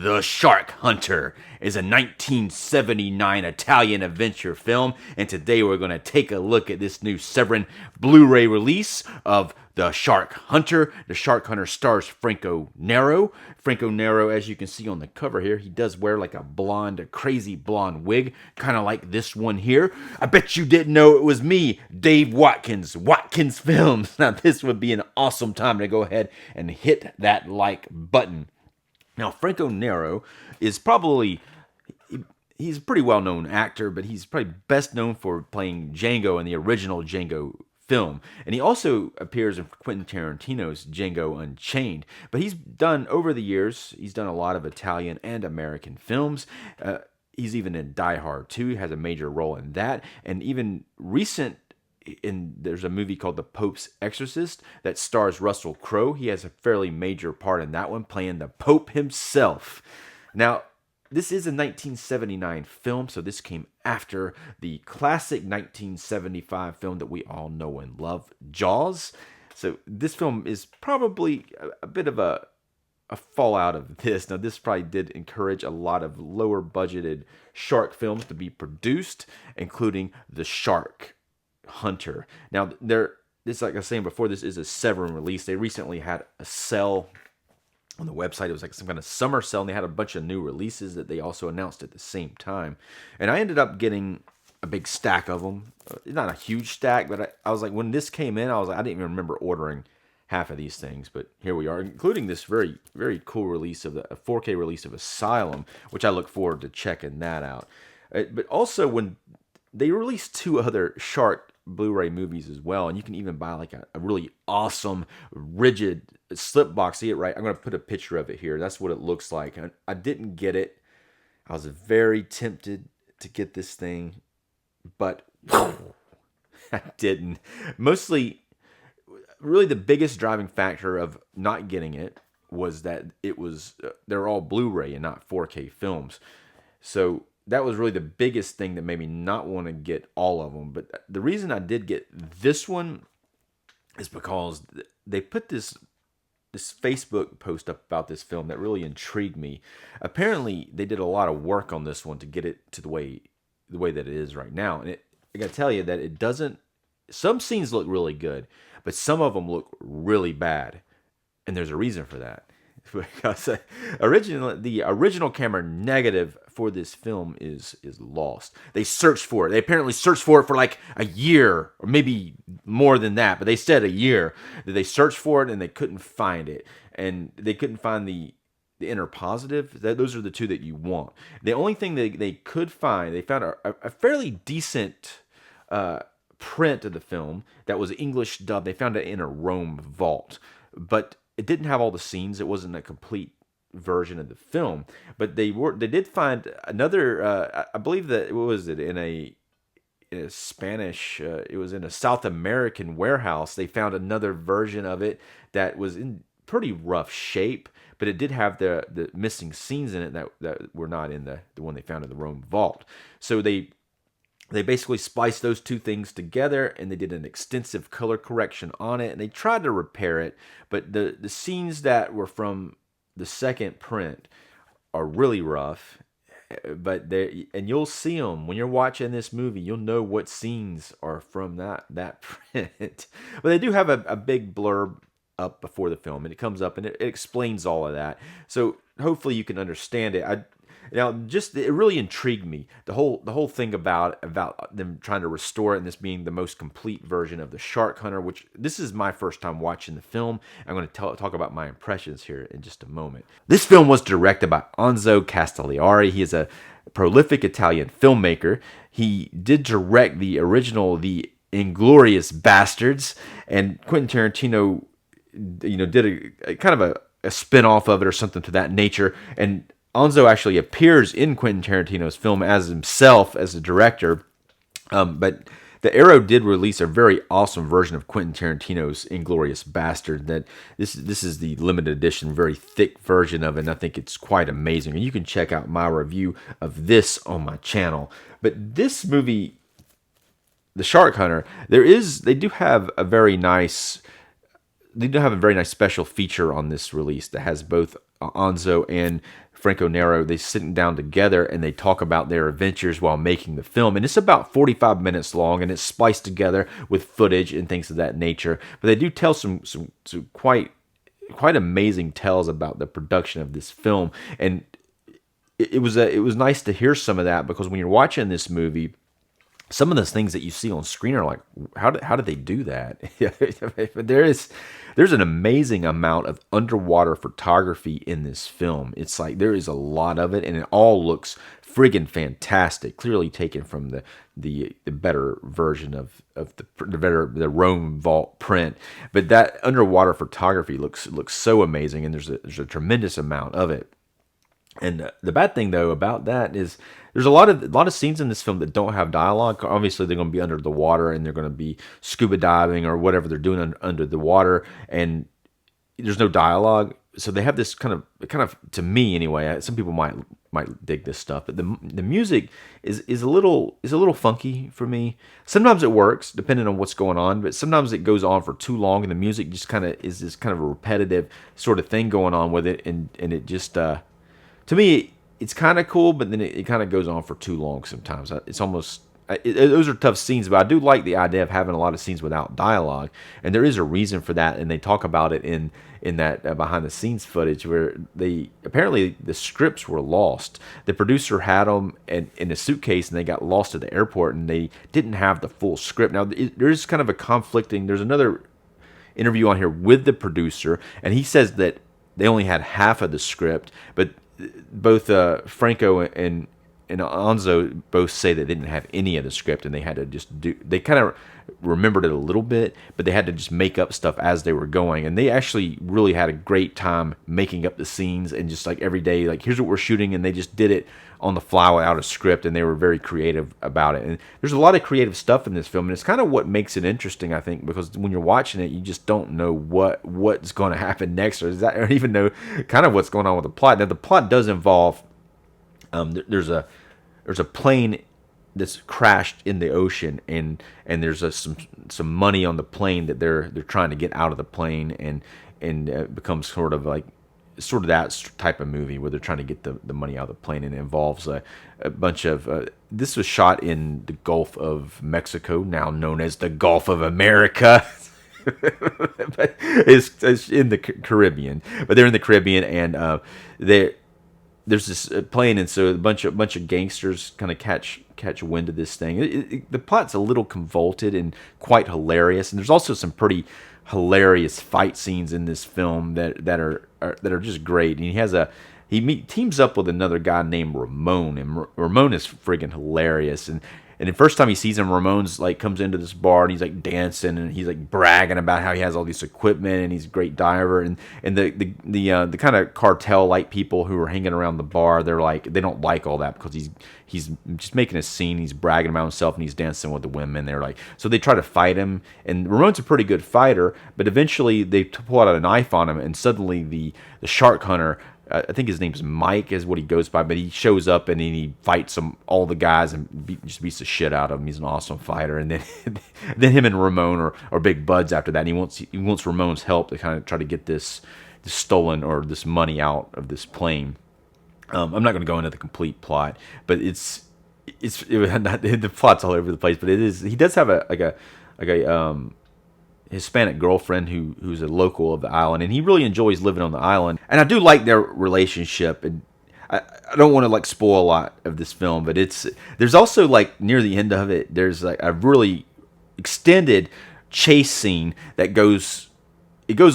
The Shark Hunter is a 1979 Italian adventure film, and today we're going to take a look at this new Severin Blu-ray release of The Shark Hunter. The Shark Hunter stars Franco Nero. Franco Nero, as you can see on the cover here, he does wear like a crazy blonde wig, kind of like this one here. I bet you didn't know it was me, Dave Watkins, Watkins Films. Now this would be an awesome time to go ahead and hit that like button. Now, Franco Nero is he's a pretty well-known actor, but he's probably best known for playing Django in the original Django film. And he also appears in Quentin Tarantino's Django Unchained. But over the years, he's done a lot of Italian and American films. He's even in Die Hard 2. He has a major role in that. And even there's a movie called The Pope's Exorcist that stars Russell Crowe. He has a fairly major part in that one, playing the Pope himself. Now, this is a 1979 film, so this came after the classic 1975 film that we all know and love, Jaws. So this film is probably a bit of a fallout of this. Now, this probably did encourage a lot of lower budgeted shark films to be produced, including The Shark Hunter. Now, this, like I was saying before, this is a Severin release. They recently had a sale on the website. It was like some kind of summer sale, and they had a bunch of new releases that they also announced at the same time. And I ended up getting a big stack of them. Not a huge stack, but I was like, when this came in, I didn't even remember ordering half of these things, but here we are, including this very, very cool release of a 4K release of Asylum, which I look forward to checking that out. But also, when they released two other shark Blu-ray movies as well, and you can even buy like a really awesome rigid slip box. See it right? I'm going to put a picture of it here. That's what it looks like. I didn't get it. I was very tempted to get this thing, but I didn't. Mostly, really the biggest driving factor of not getting it was that they're all Blu-ray and not 4K films. So that was really the biggest thing that made me not want to get all of them. But the reason I did get this one is because they put this Facebook post up about this film that really intrigued me. Apparently, they did a lot of work on this one to get it to the way that it is right now. And I got to tell you that it doesn't. Some scenes look really good, but some of them look really bad, and there's a reason for that. Because the original camera negative for this film is lost. They searched for it. They apparently searched for it for like a year, or maybe more than that, but they said a year. That they searched for it and they couldn't find it. And they couldn't find the inner positive. Those are the two that you want. The only thing they could find, they found a fairly decent print of the film that was English dub. They found it in a Rome vault, but it didn't have all the scenes. It wasn't a complete version of the film, but they did find another. I believe that in a Spanish. It was in a South American warehouse. They found another version of it that was in pretty rough shape, but it did have the missing scenes in it that were not in the one they found in the Rome vault. So they basically spliced those two things together, and they did an extensive color correction on it, and they tried to repair it, but the scenes that were from the second print are really rough, and you'll see them when you're watching this movie. You'll know what scenes are from that print. But they do have a big blurb up before the film, and it comes up and it explains all of that. So hopefully you can understand it. It really intrigued me, the whole thing about them trying to restore it, and this being the most complete version of The Shark Hunter, which this is my first time watching the film. I'm going to talk about my impressions here in just a moment. This film was directed by Enzo Castellari. He is a prolific Italian filmmaker. He did direct the original The Inglourious Bastards, and Quentin Tarantino, did a kind of a spin-off of it or something to that nature, and Enzo actually appears in Quentin Tarantino's film as himself as a director, but the Arrow did release a very awesome version of Quentin Tarantino's Inglourious Bastard. That this is the limited edition, very thick version of it, and I think it's quite amazing. And you can check out my review of this on my channel. But this movie, The Shark Hunter, they do have a very nice special feature on this release that has both Enzo and Franco Nero, they sitting down together and they talk about their adventures while making the film. And it's about 45 minutes long, and it's spliced together with footage and things of that nature. But they do tell some quite amazing tales about the production of this film. And it was nice to hear some of that, because when you're watching this movie, some of those things that you see on screen are like, how did they do that? There's an amazing amount of underwater photography in this film. It's like there is a lot of it, and it all looks friggin' fantastic. Clearly taken from the better version of the Rome vault print. But that underwater photography looks so amazing, and there's a tremendous amount of it. And the bad thing, though, about that is there's a lot of scenes in this film that don't have dialogue. Obviously, they're going to be under the water, and they're going to be scuba diving or whatever they're doing under the water, and there's no dialogue. So they have this kind of to me anyway. Some people might dig this stuff, but the music is a little funky for me. Sometimes it works depending on what's going on, but sometimes it goes on for too long, and the music just kind of is this kind of a repetitive sort of thing going on with it, and it just. To me, it's kind of cool, but then it kind of goes on for too long sometimes. It's almost... those are tough scenes, but I do like the idea of having a lot of scenes without dialogue, and there is a reason for that, and they talk about it in that behind-the-scenes footage, where apparently the scripts were lost. The producer had them in a suitcase, and they got lost at the airport, and they didn't have the full script. Now, there's kind of a conflicting... There's another interview on here with the producer, and he says that they only had half of the script, but both Franco and Enzo both say they didn't have any of the script, and they had to just do. They kind of remembered it a little bit, but they had to just make up stuff as they were going. And they actually really had a great time making up the scenes, and just like every day, like, here's what we're shooting, and they just did it on the fly without a script, and they were very creative about it. And there's a lot of creative stuff in this film, and it's kind of what makes it interesting, I think, because when you're watching it, you just don't know what's going to happen next, or even know kind of what's going on with the plot. Now, the plot does involve there's a plane that's crashed in the ocean, and there's some money on the plane that they're trying to get out of the plane, and it becomes sort of that type of movie where they're trying to get the money out of the plane, and it involves a bunch of this was shot in the Gulf of Mexico, now known as the Gulf of America. But it's in the Caribbean, but they're in the Caribbean, and there's this plane, and so a bunch of gangsters kind of catch wind of this thing. The plot's a little convoluted and quite hilarious, and there's also some pretty hilarious fight scenes in this film that are just great. And he teams up with another guy named Ramon, and Ramon is friggin' hilarious. And the first time he sees him, Ramon's like comes into this bar, and he's like dancing, and he's like bragging about how he has all this equipment, and he's a great diver. And the kind of cartel like people who are hanging around the bar, they don't like all that, because he's just making a scene. He's bragging about himself, and he's dancing with the women. They're like, so they try to fight him, and Ramon's a pretty good fighter, but eventually they pull out a knife on him, and suddenly the shark hunter, I think his name's Mike is what he goes by, but he shows up, and then he fights all the guys, and just beats the shit out of him. He's an awesome fighter. And then then him and Ramon are big buds after that. And he wants Ramon's help to kind of try to get this stolen, or this money out of this plane. I'm not going to go into the complete plot, but the plot's all over the place. But he does have a Hispanic girlfriend who's a local of the island, and he really enjoys living on the island. And I do like their relationship, and I don't want to like spoil a lot of this film, but there's also, like, near the end of it, there's like a really extended chase scene that goes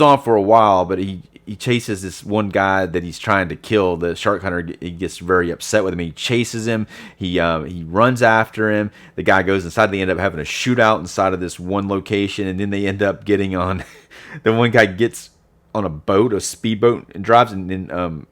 on for a while, but he chases this one guy that he's trying to kill. The shark hunter, he gets very upset with him. He chases him. He runs after him. The guy goes inside. They end up having a shootout inside of this one location, and then they end up getting on. The one guy gets on a boat, a speedboat, and drives, and then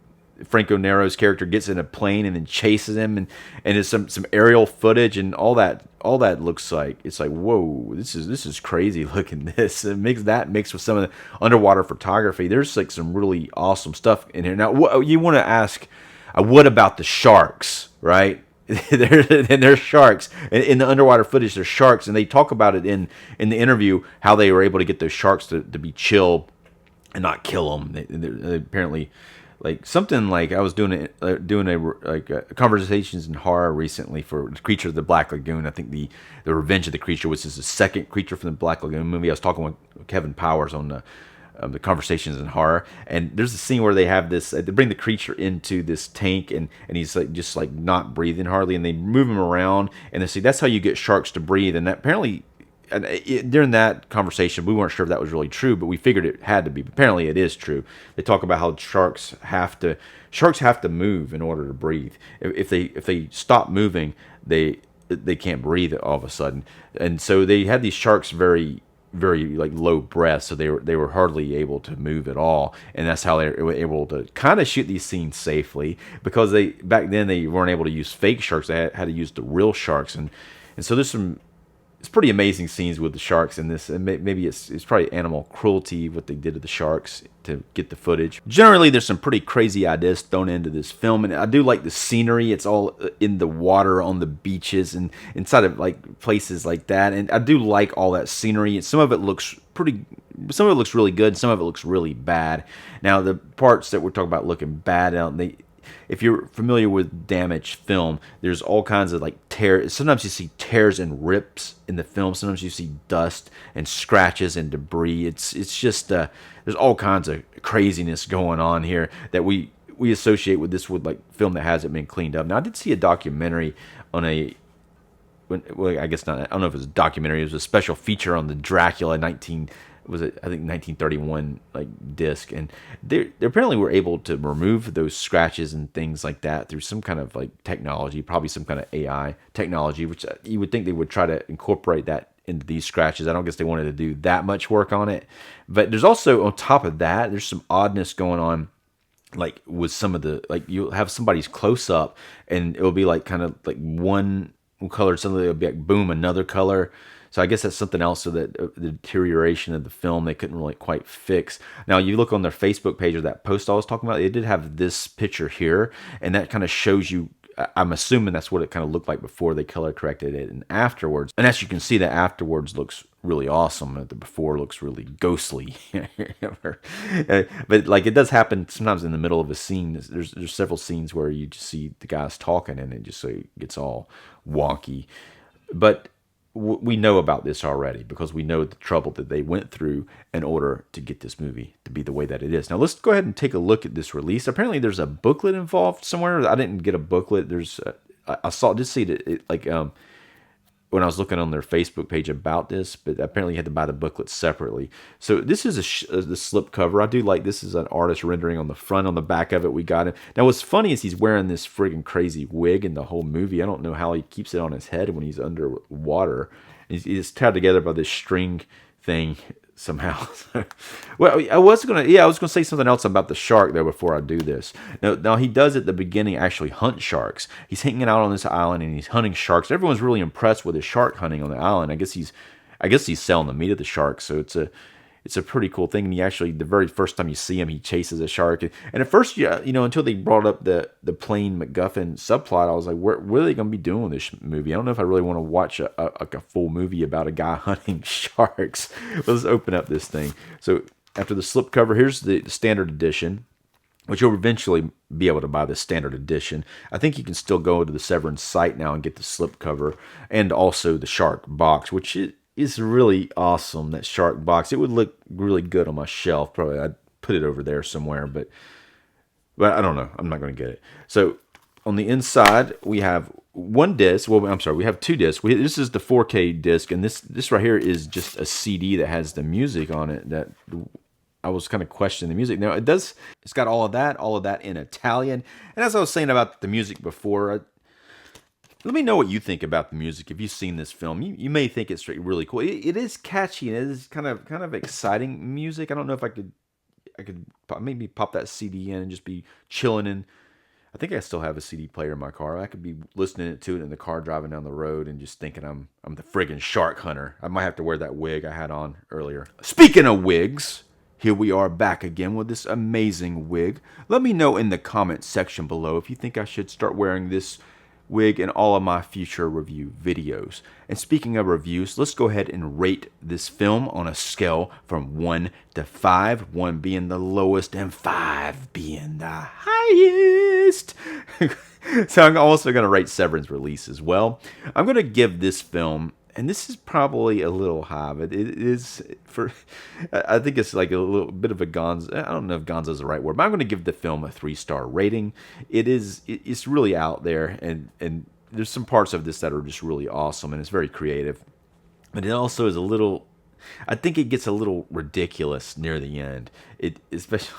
Franco Nero's character gets in a plane and then chases him, and there's some aerial footage, and all that looks like, it's like, whoa, this is crazy looking. This it mixed with some of the underwater photography. There's like some really awesome stuff in here. Now, you want to ask, what about the sharks, right? There's sharks in the underwater footage. There's sharks, and they talk about it in the interview, how they were able to get those sharks to be chill and not kill them. They apparently, like something like I was doing conversations in horror recently for Creature of the Black Lagoon. I think the Revenge of the Creature, which is the second Creature from the Black Lagoon movie. I was talking with Kevin Powers on the conversations in horror, and there's a scene where they have this. They bring the creature into this tank, and he's like just like not breathing hardly, and they move him around, and they say that's how you get sharks to breathe, and that apparently. And during that conversation, we weren't sure if that was really true, but we figured it had to be. Apparently, it is true. They talk about how sharks have to move in order to breathe. If they stop moving, they can't breathe all of a sudden. And so they had these sharks very like low breath, so they were hardly able to move at all, and that's how they were able to kind of shoot these scenes safely, because they back then they weren't able to use fake sharks. They had to use the real sharks, and so there's some. It's pretty amazing scenes with the sharks in this, and maybe it's probably animal cruelty what they did to the sharks to get the footage. Generally, there's some pretty crazy ideas thrown into this film, and I do like the scenery. It's all in the water on the beaches and inside of like places like that, and I do like all that scenery. Some of it looks really good. Some of it looks really bad. Now, the parts that we're talking about looking bad out, if you're familiar with damaged film, there's all kinds of like tears. Sometimes you see tears and rips in the film. Sometimes you see dust and scratches and debris. It's just there's all kinds of craziness going on here that we associate with this with like film that hasn't been cleaned up. Now, I did see a documentary on well, I guess not. I don't know if it was a documentary. It was a special feature on the Dracula 1931 like disc, and they apparently were able to remove those scratches and things like that through some kind of like technology, probably some kind of AI technology, which you would think they would try to incorporate that into these scratches. I don't guess they wanted to do that much work on it, but there's also on top of that, there's some oddness going on. Like with some of the, like you'll have somebody's close up and it'll be like kind of like one color, suddenly it'll be like boom, another color. So I guess that's something else, so that the deterioration of the film they couldn't really quite fix. Now you look on their Facebook page, or that post I was talking about, they did have this picture here, and that kind of shows you, I'm assuming that's what it kind of looked like before they color corrected it and afterwards. And as you can see, the afterwards looks really awesome. The before looks really ghostly. But like it does happen sometimes in the middle of a scene. There's several scenes where you just see the guys talking and it just gets all wonky. But we know about this already because we know the trouble that they went through in order to get this movie to be the way that it is. Now let's go ahead and take a look at this release. Apparently there's a booklet involved somewhere. I didn't get a booklet. I just see it like when I was looking on their Facebook page about this, but apparently you had to buy the booklet separately. So this is the slip cover. I do like this is an artist rendering on the front. On the back of it, we got him. Now what's funny is he's wearing this friggin' crazy wig in the whole movie. I don't know how he keeps it on his head when he's underwater. He's tied together by this string thing somehow. Well, I was gonna say something else about the shark though before I do this. Now he does at the beginning actually hunt sharks. He's hanging out on this island and he's hunting sharks. Everyone's really impressed with his shark hunting on the island. I guess he's selling the meat of the sharks. So it's a pretty cool thing. And he actually, the very first time you see him, he chases a shark. And at first, until they brought up the plain MacGuffin subplot, I was like, what are they going to be doing with this movie? I don't know if I really want to watch a full movie about a guy hunting sharks. Let's open up this thing. So after the slipcover, here's the standard edition, which you'll eventually be able to buy the standard edition. I think you can still go to the Severin site now and get the slipcover and also the shark box, which is really awesome, that shark box. It would look really good on my shelf. Probably I'd put it over there somewhere, but I don't know. I'm not going to get it. So on the inside, we have one disc. Well, I'm sorry, we have two discs. This is the 4K disc, and this right here is just a CD that has the music on it. That I was kind of questioning the music. Now it's got all of that in Italian. And as I was saying about the music before, let me know what you think about the music. If you've seen this film, you may think it's really cool. It is catchy and it is kind of exciting music. I don't know if I could maybe pop that CD in and just be chilling in. I think I still have a CD player in my car. I could be listening to it in the car driving down the road and just thinking I'm the friggin' shark hunter. I might have to wear that wig I had on earlier. Speaking of wigs, here we are back again with this amazing wig. Let me know in the comment section below if you think I should start wearing this wig in all of my future review videos. And speaking of reviews, let's go ahead and rate this film on a scale from 1 to 5, 1 being the lowest and 5 being the highest. So I'm also going to rate Severin's release as well. I'm going to give this film, and this is probably a little high, but it is for, I think it's like a little bit of a gonzo. I don't know if gonzo is the right word, but I'm going to give the film a 3-star rating. It's really out there, and there's some parts of this that are just really awesome, and it's very creative. But it also is a little, I think it gets a little ridiculous near the end. It especially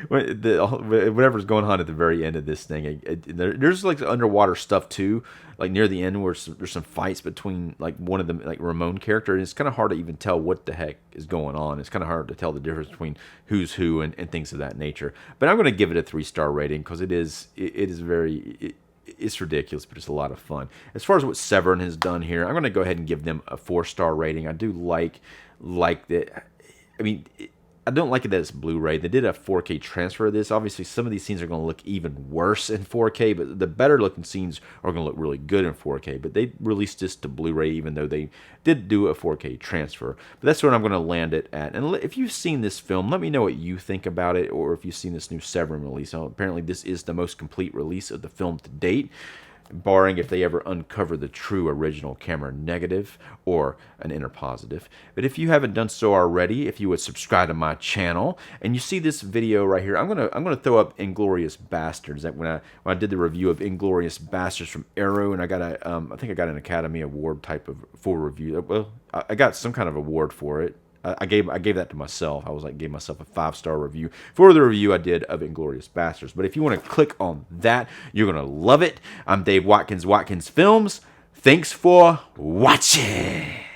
whatever's going on at the very end of this thing. There's like underwater stuff too, like near the end where there's some fights between like one of them, like Ramon character, and it's kind of hard to even tell what the heck is going on. It's kind of hard to tell the difference between who's who and things of that nature. But I'm going to give it a 3-star rating because it's ridiculous, but it's a lot of fun. As far as what Severin has done here, I'm going to go ahead and give them a 4-star rating. I do like that. I mean, I don't like it that it's Blu-ray. They did a 4K transfer of this. Obviously, some of these scenes are going to look even worse in 4K, but the better looking scenes are going to look really good in 4K. But they released this to Blu-ray, even though they did do a 4K transfer. But that's what I'm going to land it at. And if you've seen this film, let me know what you think about it, or if you've seen this new Severin release. Apparently, this is the most complete release of the film to date, barring if they ever uncover the true original camera negative or an inner positive. But if you haven't done so already, if you would subscribe to my channel, and you see this video right here, I'm gonna throw up Inglourious Bastards. That when I did the review of Inglourious Bastards from Arrow, and I got I think I got an Academy Award type of full review. Well, I got some kind of award for it. I gave that to myself. I was like, gave myself a 5-star review for the review I did of Inglourious Bastards. But if you want to click on that, you're going to love it. I'm Dave Watkins, Watkins Films. Thanks for watching.